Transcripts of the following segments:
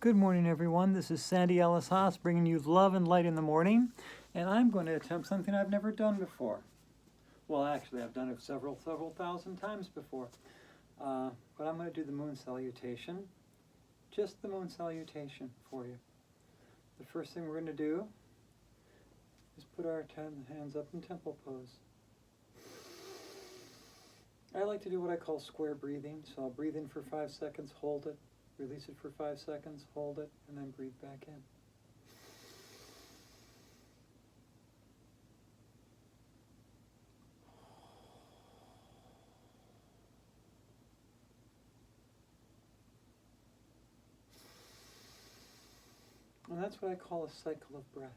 Good morning, everyone. This is Sandy Ellis Haas bringing you love and light in the morning, and I'm going to attempt something I've never done before. Well, actually, I've done it several thousand times before, but I'm going to do the Moon Salutation, just the Moon Salutation for you. The first thing we're going to do is put our hands up in temple pose. I like to do what I call square breathing, so I'll breathe in for 5 seconds, hold it, release it for 5 seconds, hold it, and then breathe back in. And that's what I call a cycle of breath.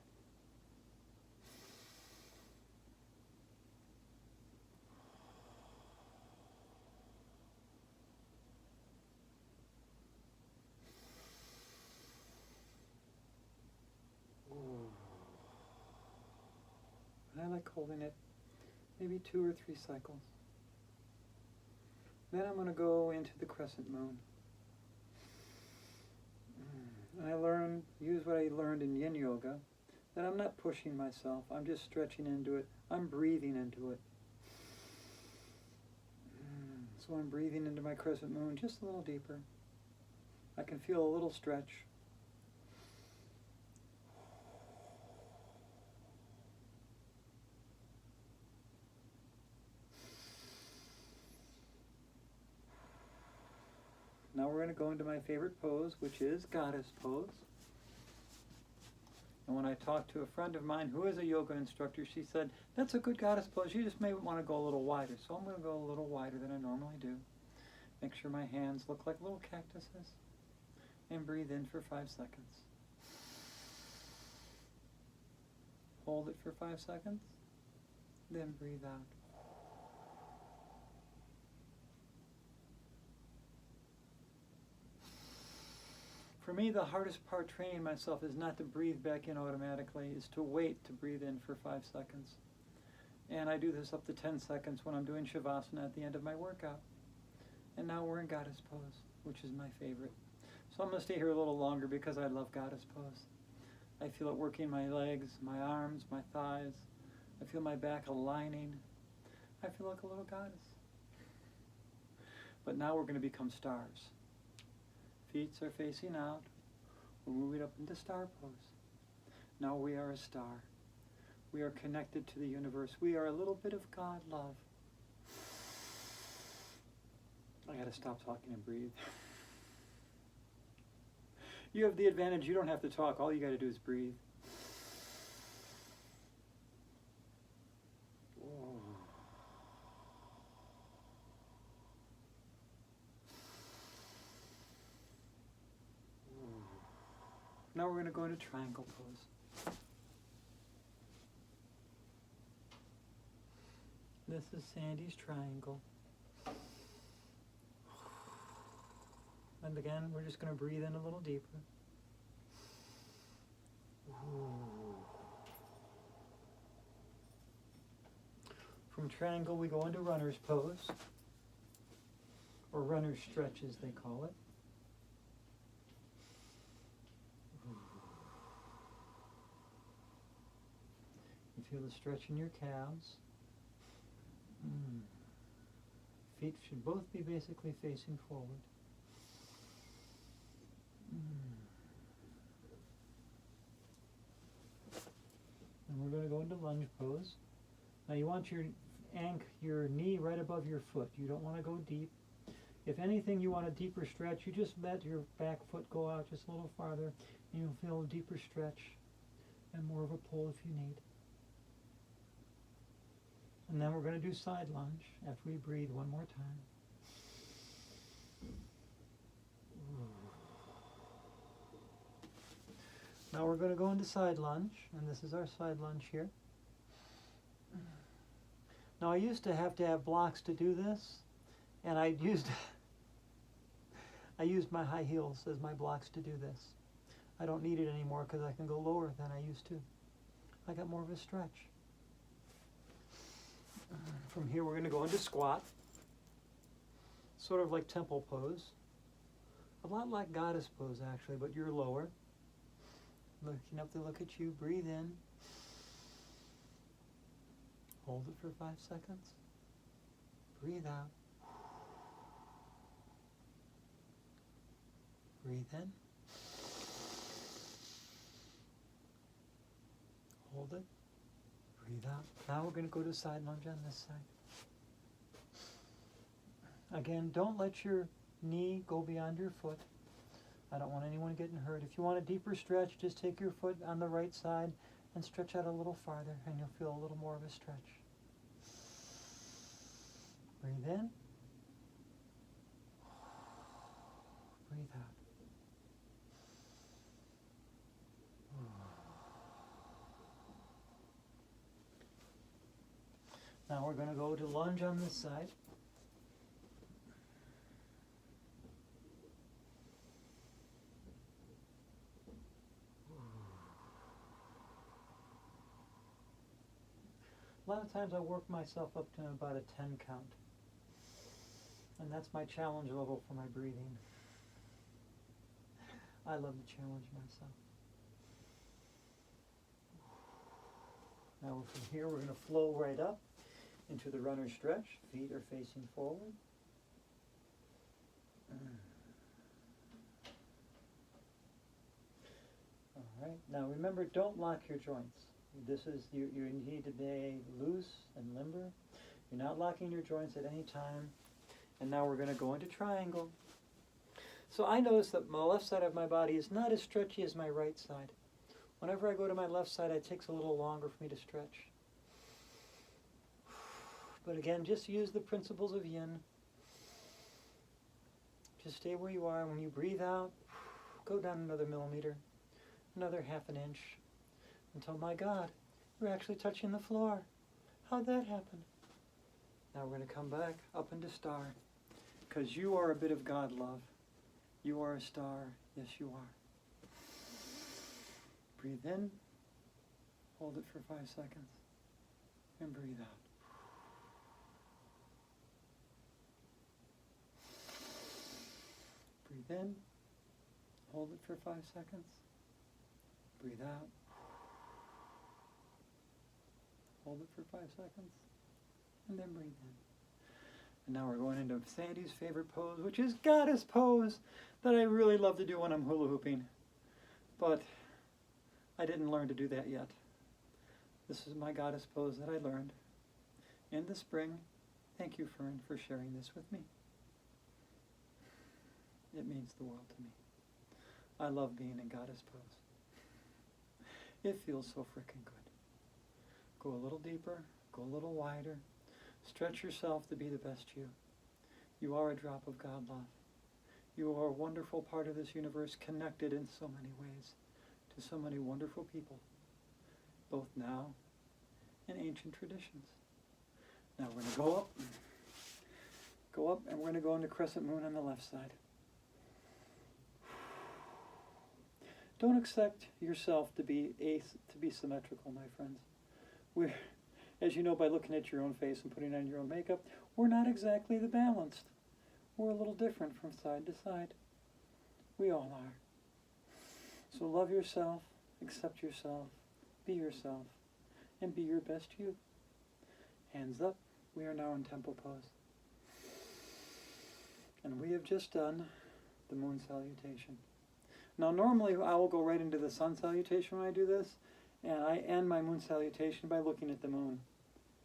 And I like holding it maybe 2 or 3 cycles. Then I'm going to go into the Crescent Moon. And use what I learned in Yin Yoga, that I'm not pushing myself, I'm just stretching into it, I'm breathing into it. So I'm breathing into my Crescent Moon just a little deeper. I can feel a little stretch. Now we're going to go into my favorite pose, which is Goddess Pose. And when I talked to a friend of mine who is a yoga instructor, she said, that's a good Goddess Pose, you just may want to go a little wider. So I'm going to go a little wider than I normally do. Make sure my hands look like little cactuses. And breathe in for 5 seconds. Hold it for 5 seconds. Then breathe out. For me, the hardest part training myself is not to breathe back in automatically, is to wait to breathe in for 5 seconds. And I do this up to 10 seconds when I'm doing Shavasana at the end of my workout. And now we're in Goddess Pose, which is my favorite. So I'm going to stay here a little longer because I love Goddess Pose. I feel it working my legs, my arms, my thighs. I feel my back aligning. I feel like a little goddess. But now we're going to become stars. Feet are facing out. We're moving up into star pose. Now we are a star. We are connected to the universe. We are a little bit of God love. I gotta stop talking and breathe. You have the advantage, you don't have to talk. All you gotta do is breathe. Now we're going to go into triangle pose. This is Sandy's triangle. And again, we're just going to breathe in a little deeper. From triangle, we go into runner's pose, or runner's stretch as they call it. You feel the stretch in your calves. Feet should both be basically facing forward. And we're going to go into lunge pose. Now you want your knee right above your foot. You don't want to go deep. If anything, you want a deeper stretch, you just let your back foot go out just a little farther, and you'll feel a deeper stretch and more of a pull if you need. And then we're going to do side lunge after we breathe one more time. Now we're going to go into side lunge, and this is our side lunge here. Now I used to have blocks to do this, and I used my high heels as my blocks to do this. I don't need it anymore because I can go lower than I used to. I got more of a stretch. From here we're going to go into squat, sort of like temple pose. A lot like goddess pose, actually, but you're lower. Looking up to look at you. Breathe in. Hold it for 5 seconds. Breathe out. Breathe in. Hold it. Breathe out. Now we're going to go to side lunge on this side. Again, don't let your knee go beyond your foot. I don't want anyone getting hurt. If you want a deeper stretch, just take your foot on the right side and stretch out a little farther, and you'll feel a little more of a stretch. Breathe in. Breathe out. Now we're going to go to lunge on this side. A lot of times I work myself up to about a 10 count. And that's my challenge level for my breathing. I love to challenge myself. Now from here we're going to flow right up into the runner stretch. Feet are facing forward. All right. Now remember, don't lock your joints. This is, you need to be loose and limber. You're not locking your joints at any time. And now we're going to go into triangle. So I notice that my left side of my body is not as stretchy as my right side. Whenever I go to my left side, it takes a little longer for me to stretch. But again, just use the principles of yin. Just stay where you are. When you breathe out, go down another millimeter, another half an inch, until, my God, you're actually touching the floor. How'd that happen? Now we're going to come back up into star, because you are a bit of God love. You are a star. Yes, you are. Breathe in. Hold it for 5 seconds. And breathe out. Breathe in. Hold it for 5 seconds. Breathe out. Hold it for 5 seconds. And then breathe in. And now we're going into Sandy's favorite pose, which is goddess pose, that I really love to do when I'm hula hooping. But I didn't learn to do that yet. This is my goddess pose that I learned in the spring. Thank you, Fern, for sharing this with me. It means the world to me. I love being in goddess pose. It feels so frickin' good. Go a little deeper, go a little wider. Stretch yourself to be the best you. You are a drop of God love. You are a wonderful part of this universe, connected in so many ways to so many wonderful people, both now and ancient traditions. Now we're going to go up, and we're going to go into Crescent Moon on the left side. Don't expect yourself to be symmetrical, my friends. We're, as you know by looking at your own face and putting on your own makeup, we're not exactly the balanced. We're a little different from side to side. We all are. So love yourself, accept yourself, be yourself, and be your best you. Hands up. We are now in temple pose. And we have just done the Moon Salutation. Now normally I will go right into the Sun Salutation when I do this, and I end my Moon Salutation by looking at the moon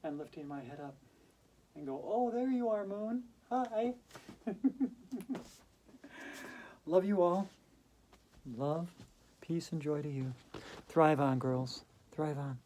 and lifting my head up and go, oh, there you are, Moon. Hi. Love you all. Love, peace, and joy to you. Thrive on, girls. Thrive on.